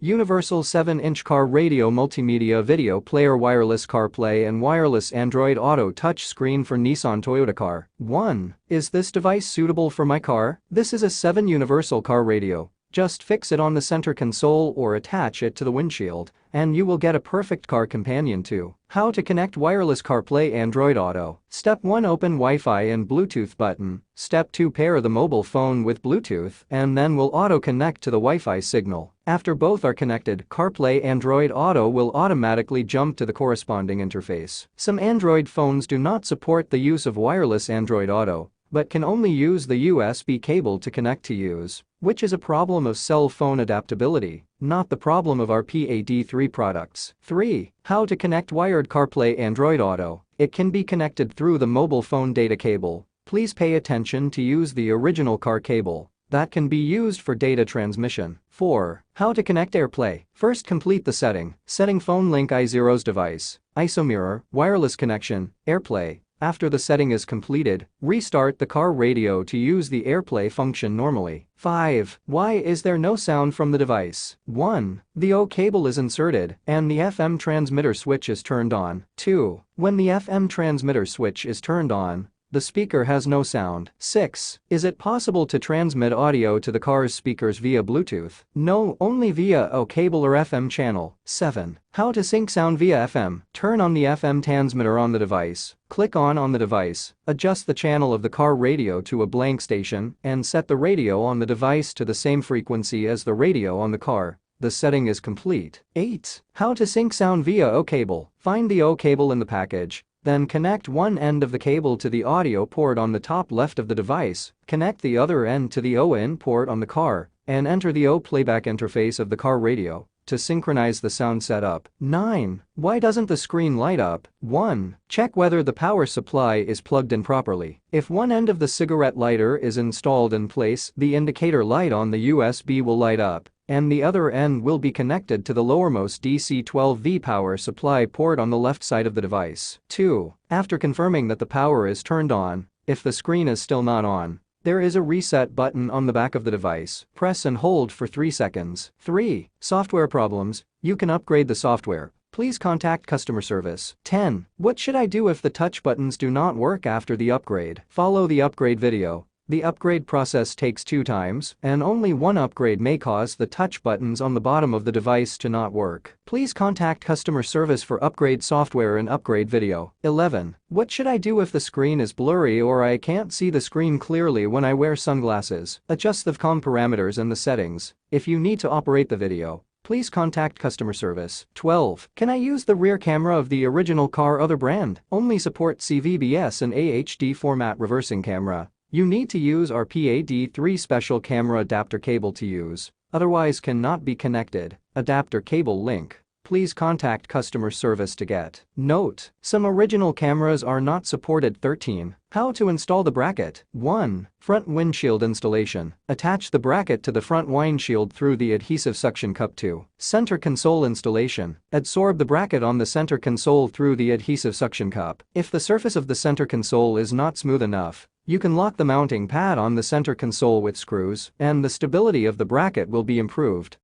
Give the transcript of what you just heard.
Universal 7-inch car radio multimedia video player wireless CarPlay and wireless Android Auto touch screen for Nissan Toyota car. 1. Is this device suitable for my car? This is a 7 universal car radio. Just fix it on the center console or attach it to the windshield, and you will get a perfect car companion too. How to connect wireless CarPlay Android Auto. Step 1. Open Wi-Fi and Bluetooth button. Step 2. Pair the mobile phone with Bluetooth and then will auto-connect to the Wi-Fi signal. After both are connected, CarPlay Android Auto will automatically jump to the corresponding interface. Some Android phones do not support the use of wireless Android Auto, but can only use the USB cable to connect to use, which is a problem of cell phone adaptability, not the problem of our PAD3 products. 3. How to connect wired CarPlay Android Auto. It can be connected through the mobile phone data cable. Please pay attention to use the original car cable that can be used for data transmission. 4. How to connect AirPlay. First, complete the setting phone link i0's device, ISO mirror, wireless connection, AirPlay. After the setting is completed, restart the car radio to use the AirPlay function normally. 5. Why is there no sound from the device? 1. The O cable is inserted and the FM transmitter switch is turned on. 2. When the FM transmitter switch is turned on, the speaker has no sound. 6. Is it possible to transmit audio to the car's speakers via Bluetooth? No, only via O cable or FM channel. 7. How to sync sound via FM. Turn on the FM transmitter on the device. Click on the device, adjust the channel of the car radio to a blank station, and set the radio on the device to the same frequency as the radio on the car. The setting is complete. 8. How to sync sound via O cable. Find the O cable in the package. Then connect one end of the cable to the audio port on the top left of the device, connect the other end to the O-in port on the car, and enter the O playback interface of the car radio to synchronize the sound setup. 9. Why doesn't the screen light up? 1. Check whether the power supply is plugged in properly. If one end of the cigarette lighter is installed in place, the indicator light on the USB will light up, and the other end will be connected to the lowermost DC 12V power supply port on the left side of the device. 2. After confirming that the power is turned on, if the screen is still not on, there is a reset button on the back of the device. Press and hold for 3 seconds. 3. Software problems. You can upgrade the software. Please contact customer service. 10. What should I do if the touch buttons do not work after the upgrade? Follow the upgrade video. The upgrade process takes 2 times, and only one upgrade may cause the touch buttons on the bottom of the device to not work. Please contact customer service for upgrade software and upgrade video. 11. What should I do if the screen is blurry or I can't see the screen clearly when I wear sunglasses? Adjust the COM parameters and the settings. If you need to operate the video, please contact customer service. 12. Can I use the rear camera of the original car other brand? Only support CVBS and AHD format reversing camera. You need to use our PAD3 special camera adapter cable to use, otherwise cannot be connected. Adapter cable link. Please contact customer service to get. Note: some original cameras are not supported. 13. How to install the bracket. 1. Front windshield installation. Attach the bracket to the front windshield through the adhesive suction cup. 2. Center console installation. Adsorb the bracket on the center console through the adhesive suction cup. If the surface of the center console is not smooth enough, you can lock the mounting pad on the center console with screws, and the stability of the bracket will be improved.